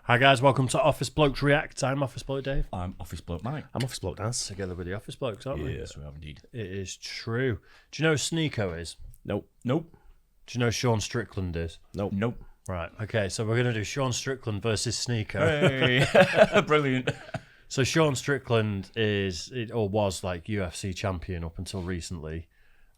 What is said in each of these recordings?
Hi guys, welcome to Office Blokes React. I'm Office Bloke Dave. I'm Office Bloke Mike. I'm Office Bloke Daz. Together with the Office Blokes, aren't we? Yes, we have indeed. It is true. Do you know who Sneako is? Nope. Nope. Do you know who Sean Strickland is? Nope. Nope. Right, okay, so we're going to do Sean Strickland versus Sneako. Hey. Brilliant. So Sean Strickland was like UFC champion up until recently.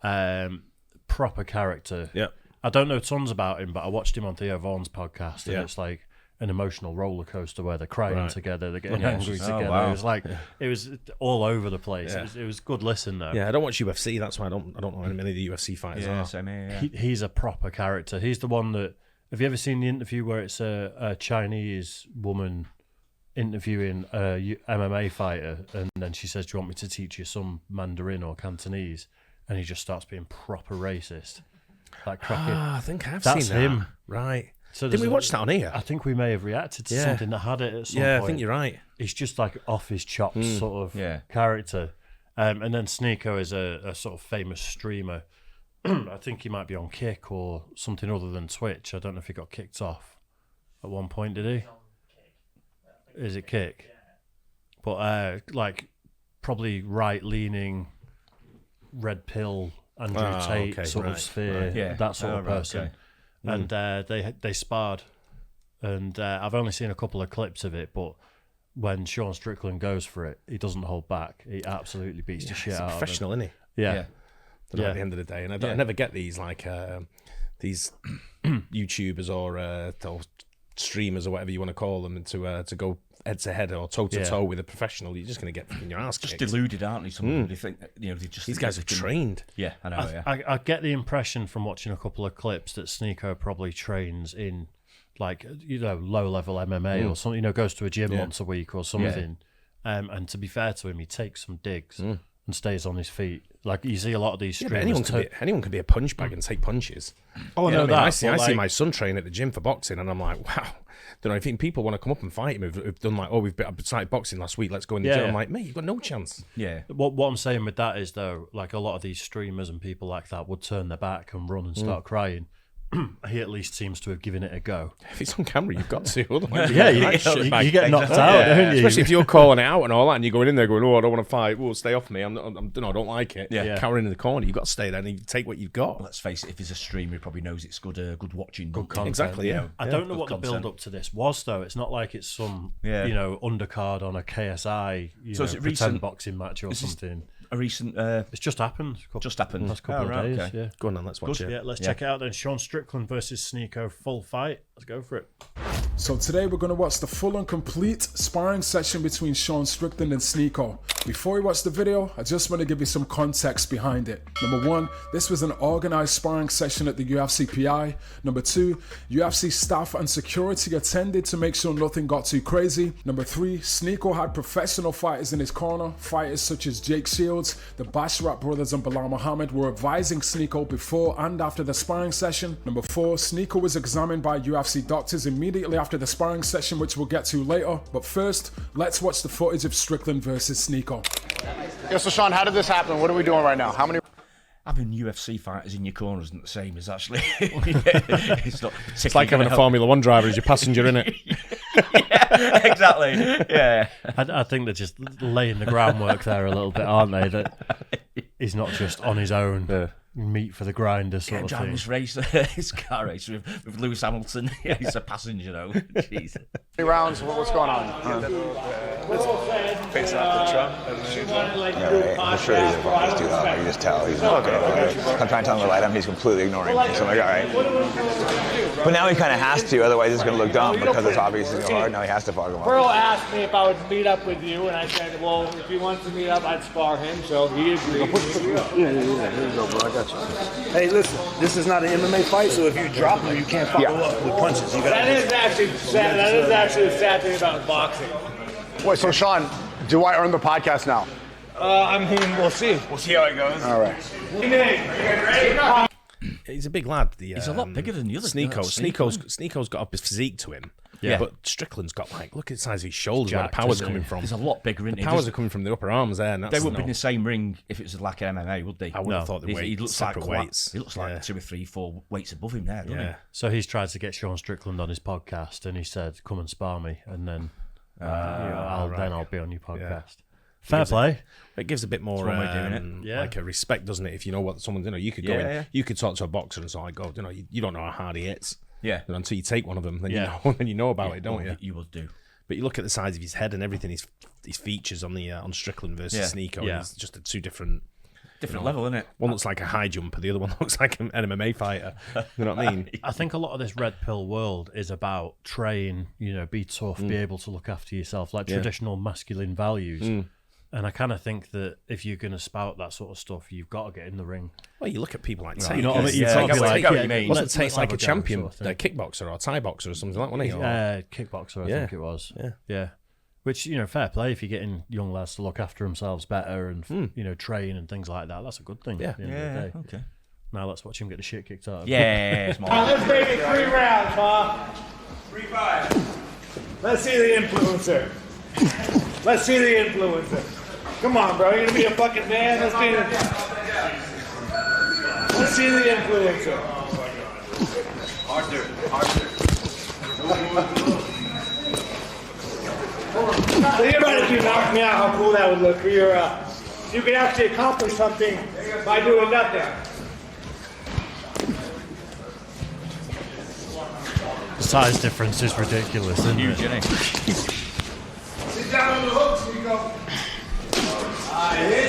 Proper character. Yeah. I don't know tons about him, but I watched him on Theo Vaughan's podcast, and it's like an emotional roller coaster where they're crying together, they're getting angry together. Wow. It was like it was all over the place. Yeah. It was good listen though. Yeah, I don't watch UFC. That's why I don't know how many of the UFC fighters are. Same here, He's a proper character. He's the one that. Have you ever seen the interview where it's a Chinese woman interviewing a MMA fighter, and then she says, "Do you want me to teach you some Mandarin or Cantonese?" And he just starts being proper racist. Like cracking. I think I've That's seen that. him. Right. So Didn't we watch that on here? I think we may have reacted to something that had it at some point. Yeah, I think you're right. He's just like off his chops sort of character. And then Sneako is a sort of famous streamer. I think he might be on Kick or something other than Twitch. I don't know if he got kicked off at one point, did he? Is it Kick? But like probably right-leaning, red pill, Andrew Tate sort of sphere, that sort of person. Okay. And they sparred, and I've only seen a couple of clips of it, but when Sean Strickland goes for it, he doesn't hold back. He absolutely beats the shit out of him. Professional, isn't he? Yeah. At the end of the day, and I never get these like these YouTubers or streamers or whatever you want to call them to go head to head or toe to toe with a professional. You're just going to get your ass kicked. Just deluded, aren't they? Some they think they just these guys are trained. Yeah, I know. I get the impression from watching a couple of clips that Sneako probably trains in like low level MMA or something. Goes to a gym once a week or something. And to be fair to him, he takes some digs and stays on his feet. Like you see a lot of these streamers. Anyone can be a punch bag and take punches. Oh, no, I see my son train at the gym for boxing, and I'm like, wow. Don't know. I think people want to come up and fight him who've done like, we've started boxing last week. Let's go in the gym. I'm like, mate, you've got no chance. Yeah. What I'm saying with that is though, like a lot of these streamers and people like that would turn their back and run and start crying. He at least seems to have given it a go. If it's on camera, you've got to. Otherwise, you get knocked out, don't you? Especially if you're calling it out and all that, and you're going in there going, "Oh, I don't want to fight. Well, stay off me. I don't like it." Yeah. Cowering in the corner, you've got to stay there and you take what you've got. Let's face it. If he's a streamer, he probably knows it's good watching, good content. Exactly. Yeah. I don't know what the build up to this was though. It's not like it's some undercard on a KSI pretend boxing match or something. A recent. It's just happened. Last couple of days. Okay. Yeah. Go on then, let's watch it. Yeah, let's check it out then. Sean Strickland versus Sneako, full fight. Let's go for it. So today we're going to watch the full and complete sparring session between Sean Strickland and Sneako. Before we watch the video, I just want to give you some context behind it. Number one, this was an organized sparring session at the UFC PI. Number two, UFC staff and security attended to make sure nothing got too crazy. Number three, Sneako had professional fighters in his corner. Fighters such as Jake Shields, the Basharat brothers and Bilal Muhammad were advising Sneako before and after the sparring session. Number four, Sneako was examined by UFC doctors immediately after the sparring session, which we'll get to later. But first, let's watch the footage of Strickland versus Sneako. Yeah, so Sean, how did this happen? What are we doing right now? How many? Having UFC fighters in your corner isn't the same as actually. It's like having a Formula One driver as your passenger, innit? Yeah, exactly. Yeah. I think they're just laying the groundwork there a little bit, aren't they? That he's not just on his own. Meat for the grinder sort of thing. This race, his car race with Lewis Hamilton. Yeah, he's a passenger, Jeez. 3 rounds. What's going on? Facing off the Trump. I'm sure he's involved. Just do that. You just tell he's not okay. I'm trying to tell him to light him. He's completely ignoring me. So I'm like, all right. But now he kind of has to. Otherwise, it's going to look dumb because it's obviously so hard. Now he has to fuck him up. Pearl asked me if I would meet up with you, and I said, well, if he wants to meet up, I'd spar him. So he agreed. Yeah. Here you go, bro. I got you. Hey, listen, this is not an MMA fight, so if you drop him, you can't follow up with punches. That is actually sad. That is actually the sad thing about boxing. Wait, so Sean, do I earn the podcast now? I mean, we'll see. We'll see how it goes. All right. He's a big lad. He's a lot bigger than the other Sneako's got a physique to him. Yeah. But Strickland's got look at the size of his shoulders, where the power's coming from. There's a lot bigger in the powers are coming from the upper arms there. And they wouldn't be in the same ring if it was like an MMA, would they? I would have thought he looks separate like weights. He looks like 2 or 3, 4 weights above him there, doesn't he? So he's tried to get Sean Strickland on his podcast, and he said, "Come and spar me, and then I'll be on your podcast." Yeah. Fair play. It gives a bit more like a respect, doesn't it? If you know what someone's, you could go in, you could talk to a boxer and so go, you don't know how hard he hits. Yeah. And until you take one of them, then you know about it, don't you? You will do. But you look at the size of his head and everything, his features on the on Strickland versus Sneako. Yeah. It's just two different level, isn't it? One looks like a high jumper, the other one looks like an MMA fighter. You know what I mean? I think a lot of this red pill world is about train, be tough, be able to look after yourself, like traditional masculine values. And I kind of think that if you're going to spout that sort of stuff, you've got to get in the ring. Well, you look at people like Tate. You know what I mean? Wasn't Tate like a champion, kickboxer or Thai boxer or something like that, wasn't he? Kickboxer, I think it was. Yeah. Which, fair play if you're getting young lads to look after themselves better and, train and things like that. That's a good thing. Yeah. Okay. Now let's watch him get the shit kicked out of him. Yeah. Let's make it 3 rounds, huh? 3-5. Let's see the influencer. Come on, bro. You're going to be a fucking man. Let's see the influencer. Arthur. Think about if you knocked me out, how cool that would look for your, you could actually accomplish something by doing nothing. The size difference is ridiculous, isn't it? Huge, isn't it? Sit down on the hooks, Sneako.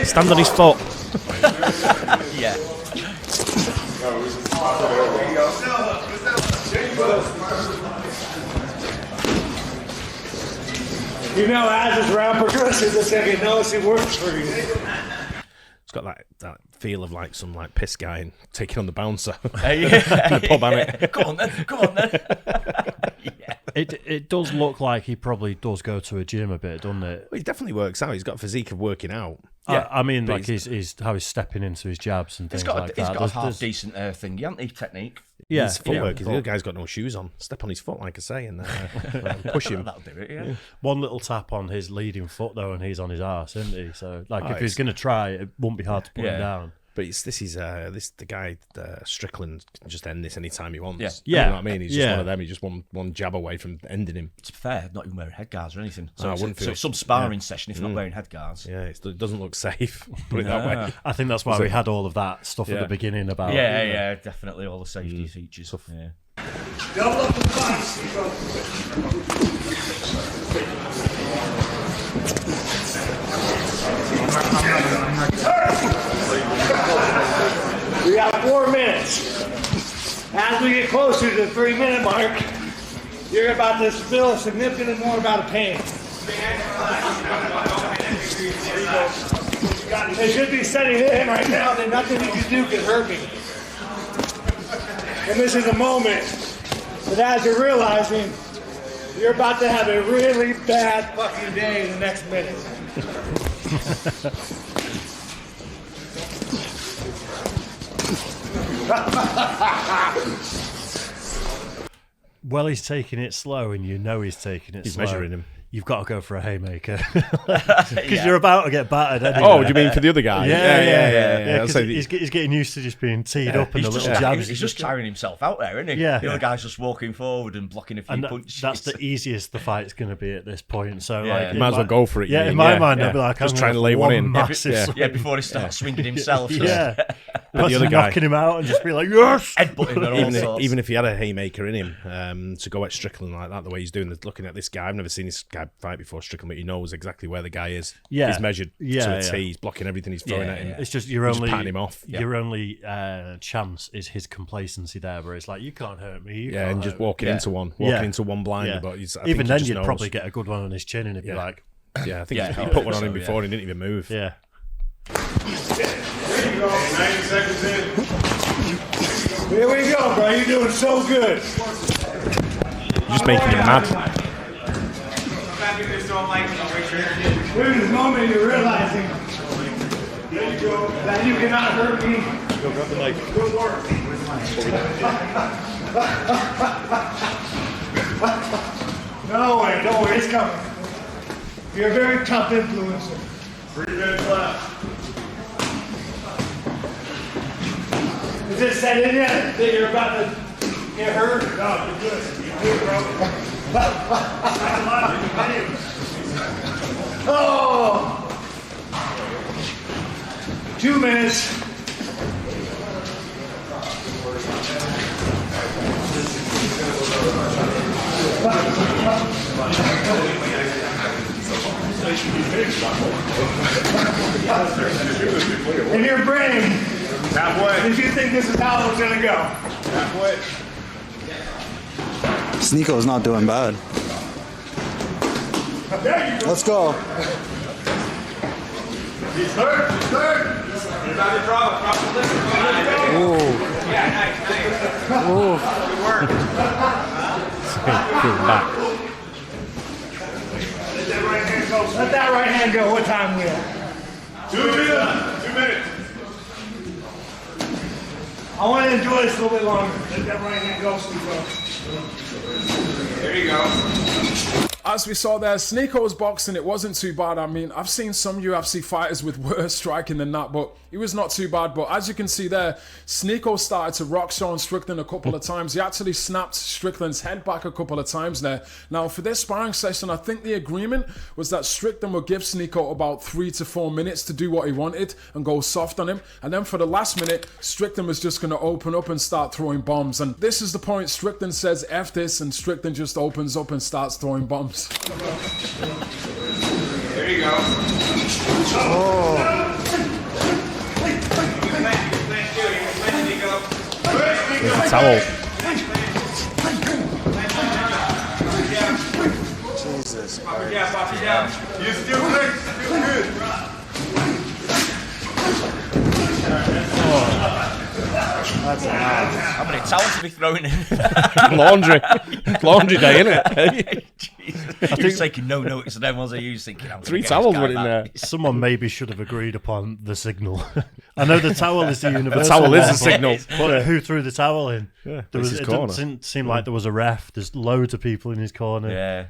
Stand on his foot. Yeah. As this round progresses, the second notice it works for you. It's got that feel of like some piss guy and taking on the bouncer. In the pub, hasn't it? Come on then. Yeah. It does look like he probably does go to a gym a bit, doesn't it? Well, he definitely works out. He's got a physique of working out. Yeah, I mean, like he's how he's stepping into his jabs and things like that. He's got a half decent thing, hasn't he? Technique. Yeah, his footwork. The other guy's got no shoes on. Step on his foot, like I say, and push him. That'll do it. Yeah. One little tap on his leading foot though, and he's on his arse, isn't he? So, if he's going to try, it won't be hard to put him down. But the guy Strickland can just end this anytime he wants. Yeah. You know what I mean? He's just one of them. He's just one jab away from ending him. It's fair, not even wearing headguards or anything. So I wouldn't feel it's some sparring session if not wearing headguards. Yeah, it doesn't look safe. Put it that way. I think that's why we had all of that stuff at the beginning about. Yeah, definitely all the safety features. Yeah. Double up the punch, Sneako. We got 4 minutes. As we get closer to the 3-minute mark, you're about to feel significantly more about a pain. They should be setting it in right now, then nothing you can do can hurt me. And this is a moment that as you're realizing, you're about to have a really bad fucking day in the next minute. Well, he's taking it slow, and he's taking it slow. He's measuring him. You've got to go for a haymaker because you're about to get battered anyway. Oh, do you mean for the other guy? Yeah. He's getting used to just being teed up and the little jabs. He's just tiring himself out there, isn't he? Yeah. The other guy's just walking forward and blocking a few punches. That's the easiest the fight's going to be at this point. So, you might as well go for it. Yeah, in my mind, I'd be like, just trying to lay one in. Before he starts swinging himself. But the other guy knocking him out and just be like, yes! Headbutting and all sorts. Even if he had a haymaker in him, to go at Strickland like that, the way he's doing, looking at this guy, I've never seen this guy fight before Strickland, but he knows exactly where the guy is. Yeah. He's measured to a T, he's blocking everything he's throwing at him. It's just patting him off. Your only chance is his complacency there, where it's like, you can't hurt me. And just walking into one blind. But even then, you'd probably get a good one on his chin, and it'd be like, I think he put one on him before and he didn't even move. Yeah. There you go. 90 seconds in. Here we go, bro. You're doing so good. You're just making him mad. There's this moment you're realizing that you cannot hurt me. Go grab the mic. Good work. No way, don't worry, it's coming. You're a very tough influencer. 3 minutes left. Is it set in yet that you're about to get hurt? No, you're good. You're good, bro. Oh! 2 minutes. In your brain, Halfway. did you think this is how it was going to go? Halfway. Sneako's not doing bad. Let's go. He's hurt. He's hurt. You're about to drop the lift. Ooh. Yeah, nice. Ooh. Good work. Back. Let that right hand go. What time we at? 2 minutes. 2 minutes. I want to enjoy this a little bit longer. Let that right hand go, Sneako. There you go. As we saw there, Sneako's boxing, it wasn't too bad. I mean, I've seen some UFC fighters with worse striking than that, but it was not too bad. But as you can see there, Sneako started to rock Sean Strickland a couple of times. He actually snapped Strickland's head back a couple of times there. Now, for this sparring session, I think the agreement was that Strickland would give Sneako about 3 to 4 minutes to do what he wanted and go soft on him. And then for the last minute, Strickland was just going to open up and start throwing bombs. And this is the point. Strickland says, F this, and Strickland just opens up and starts throwing bombs. There you go. Oh. There's a towel. Jesus. You still good. Still good. That's enough. How many towels to be thrown in? Laundry day, innit? He was taking no notice of them, was he? He was thinking, 3 towels went in there. Someone maybe should have agreed upon the signal. I know the towel is the universal. The towel is one, the signal. But who threw the towel in? Yeah, There was, his it corner. didn't seem like there was a ref. There's loads of people in his corner. Yeah.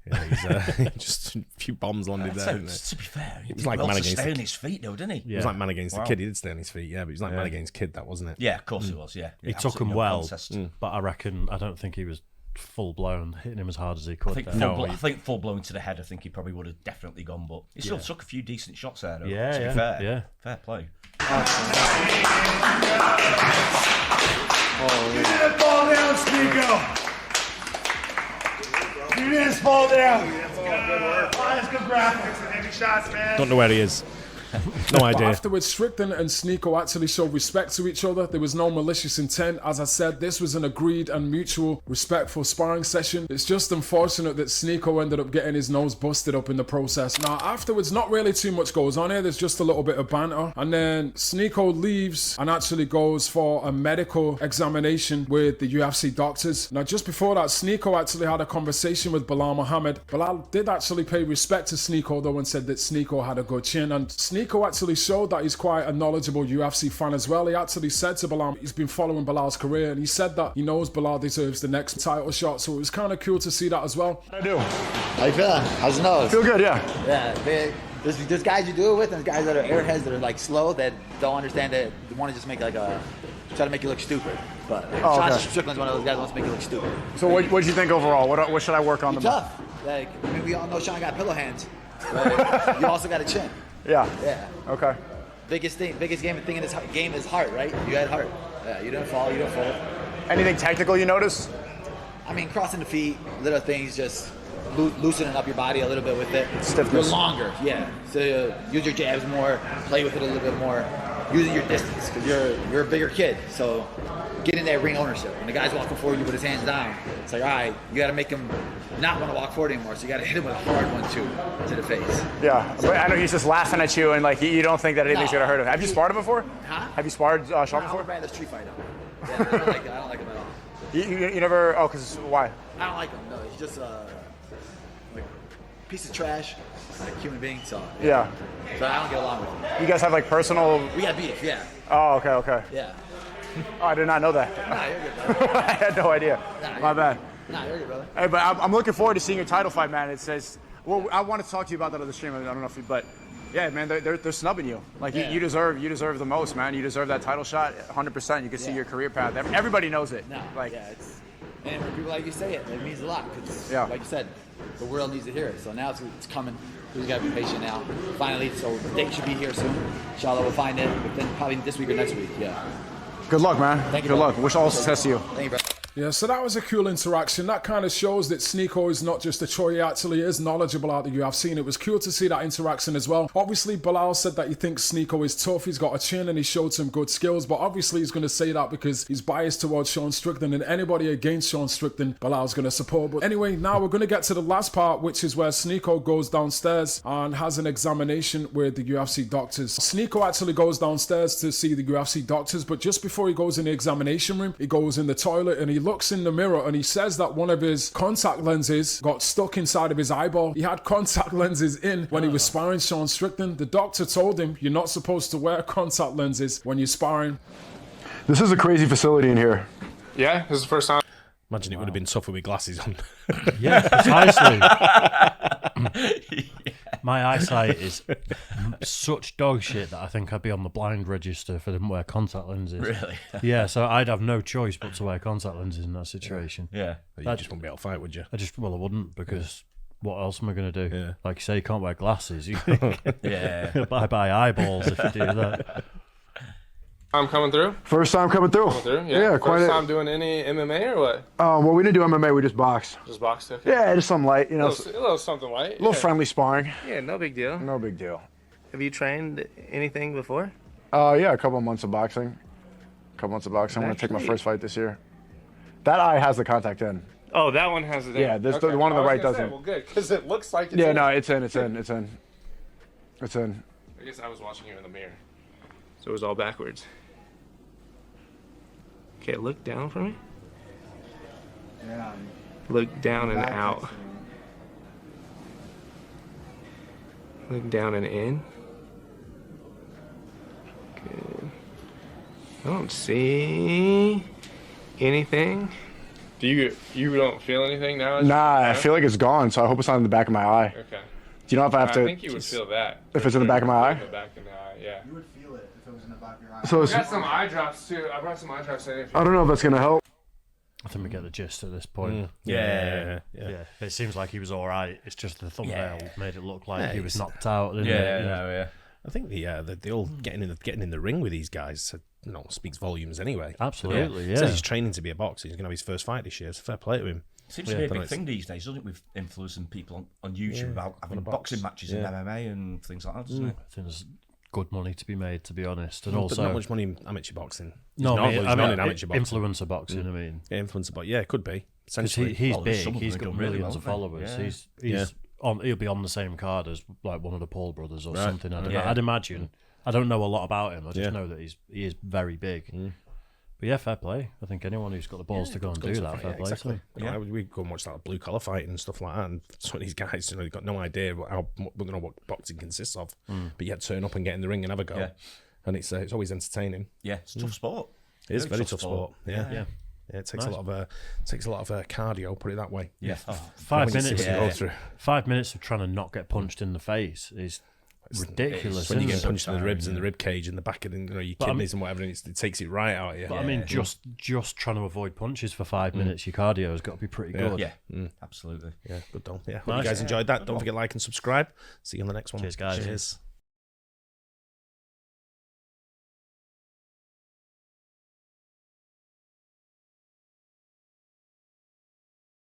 Yeah, he's, just a few bombs landed there. Didn't To be fair, he was did like well man to against stay the- on his feet, though, didn't he? It was like man against Wow. the kid. He did stay on his feet, yeah, but he was like man against kid, that wasn't it? Yeah, of course it was, yeah. He Yeah, took him absolutely no well, contest. but I don't think he was full blown, hitting him as hard as he could. I think full blown to the head, I think he probably would have definitely gone, but he still took a few decent shots there, though. Yeah, to be yeah, fair. yeah. Fair play. You didn't fall down, Sneako. You didn't fall down. That's good graphics and heavy shots, man. Don't know where he is. No But idea. afterwards, Strickland and Sneako actually showed respect to each other. There was no malicious intent. As I said, this was an agreed and mutual, respectful sparring session. It's just unfortunate that Sneako ended up getting his nose busted up in the process. Now, afterwards, not really too much goes on here. There's just a little bit of banter. And then Sneako leaves and actually goes for a medical examination with the UFC doctors. Now, just before that, Sneako actually had a conversation with Bilal Muhammad. Bilal did actually pay respect to Sneako, though, and said that Sneako had a good chin. And Sneako actually showed that he's quite a knowledgeable UFC fan as well. He actually said to Bilal, he's been following Bilal's career, and he said that he knows Bilal deserves the next title shot. So it was kind of cool to see that as well. I do. How you feeling? How's the nose? Feel good, yeah. Yeah, there's guys you do it with, and guys that are airheads that are like slow, that don't understand it. They want to just make like try to make you look stupid. But Sean Strickland's one of those guys that wants to make you look stupid. So what'd you think overall? What should I work on? You're tough. Like, I mean, we all know Sean got pillow hands. But you also got a chin. Yeah. Yeah. Okay. Biggest thing in this game is heart, right? You had heart. Yeah, you didn't fall, you didn't fold. Anything technical you notice? I mean, crossing the feet, little things, just loosening up your body a little bit with it. Stiffness. You're longer, yeah. So use your jabs more, play with it a little bit more, using your distance, because you're a bigger kid. So get in that ring ownership. When the guy's walking forward you with his hands down, it's like, all right, you got to make him not want to walk forward anymore. So you got to hit him with a hard 1-2 to the face. Yeah, but I know he's just laughing at you, and like you don't think that anything's gonna hurt him. Have you sparred him before? Huh? Have you sparred Sean I before? would rather street fight him. Yeah, I don't like him at all. You never? Oh, cause why? I don't like him. No, he's just like piece of trash, like human being. So Yeah. So I don't get along with him. You guys have like personal? We got beef, yeah. Oh, okay. Yeah. Oh, I did not know that. Nah, you're good, bro. I had no idea. Nah, My bad. Nah, you're good, brother. Hey, but I'm looking forward to seeing your title fight, man. It says, well, I want to talk to you about that on the stream. I don't know if you, but yeah, man, they're snubbing you. Like you deserve the most, man. You deserve that title shot, 100%. You can see your career path. Everybody knows it. No, like, and when people like you say it, it means a lot. Cause like you said, the world needs to hear it. So now it's coming. We just gotta be patient now. Finally, so the date should be here soon. Inshallah, we'll find it within probably this week or next week. Yeah. Good luck, man. Thank you. Good luck. Wish all success to you. Thank you, bro. Yeah, so that was a cool interaction. That kind of shows that Sneako is not just a troll, he actually is knowledgeable out the UFC, and it was cool to see that interaction as well. Obviously, Bilal said that he thinks Sneako is tough, he's got a chin, and he showed some good skills, but obviously he's going to say that because he's biased towards Sean Strickland, and anybody against Sean Strickland, Bilal's going to support. But anyway, now we're going to get to the last part, which is where Sneako goes downstairs and has an examination with the UFC doctors. Sneako actually goes downstairs to see the UFC doctors, but just before he goes in the examination room, he goes in the toilet and he looks in the mirror and he says that one of his contact lenses got stuck inside of his eyeball. He had contact lenses in when he was sparring Sean Strickland. The doctor told him, you're not supposed to wear contact lenses when you're sparring. This is a crazy facility in here. Yeah, this is the first time. Imagine it would have been tougher with glasses on. Yeah, precisely. My eyesight is such dog shit that I think I'd be on the blind register if I didn't wear contact lenses. Really? Yeah, so I'd have no choice but to wear contact lenses in that situation. Yeah. You just wouldn't be able to fight, would you? I wouldn't, because what else am I going to do? Yeah. Like you say, you can't wear glasses. You bye-bye eyeballs if you do that. I'm coming through? First time coming through. Yeah, quite First time doing any MMA or what? Well, we didn't do MMA, we just boxed. Just boxed, okay. Yeah, just something light, you know. A little something light. A little friendly sparring. Yeah, no big deal. No big deal. Have you trained anything before? Yeah, a couple of months of boxing. I'm going to take my first fight this year. That eye has the contact in. Oh, that one has it in. Yeah, the one on the right doesn't. Well, good, because it looks like it's in. in. No, it's in. I guess I was watching you in the mirror. So it was all backwards. Okay, look down for me. Yeah. Look down and out. Look down and in. Good. I don't see anything. Do you don't feel anything now? Nah, I feel like it's gone, so I hope it's not in the back of my eye. Okay. Do you know if I have to? I think you would feel that. If it's in the back of my eye? In the back of the eye, yeah. You would feel it if it was in the back of your eye. So I got some eye drops too. I brought some eye drops in. I don't know if that's gonna help. I think we get the gist at this point. Yeah. It seems like he was all right. It's just the thumbnail made it look like he was knocked out. I think the all getting in the ring with these guys, speaks volumes anyway. Absolutely, Says he's training to be a boxer. He's going to have his first fight this year. So fair play to him. Seems to be a big thing these days, doesn't it? With influencing people on YouTube about having boxing matches in MMA and things like that, doesn't it? I think there's good money to be made, to be honest, and But also not much money in amateur boxing. No, I mean amateur boxing. Influencer boxing. I mean, influencer, but it could be. Essentially, he's big. He's got millions of followers. Yeah. He'll be on the same card as like one of the Paul brothers or something. I'd imagine. I don't know a lot about him. I just know that he is very big. But yeah, fair play. I think anyone who's got the balls to go and do that, fair play. Exactly. We go and watch that blue collar fight and stuff like that, and some of these guys, they've got no idea what boxing consists of, but yet turn up and get in the ring and have a go, and it's always entertaining. Yeah, it's a tough sport. It is very tough sport. Yeah. It takes a lot of cardio. Put it that way. Yeah. 5 minutes. To go through. 5 minutes of trying to not get punched in the face is ridiculous. When you get punched in the ribs and the rib cage and the back of your kidneys and whatever, and it takes it right out of you. But I mean, just trying to avoid punches for 5 minutes, your cardio has got to be pretty good. Yeah, absolutely. Yeah, good done. Yeah, hope you guys enjoyed that. Don't forget to like and subscribe. See you on the next one. Cheers, guys. Cheers.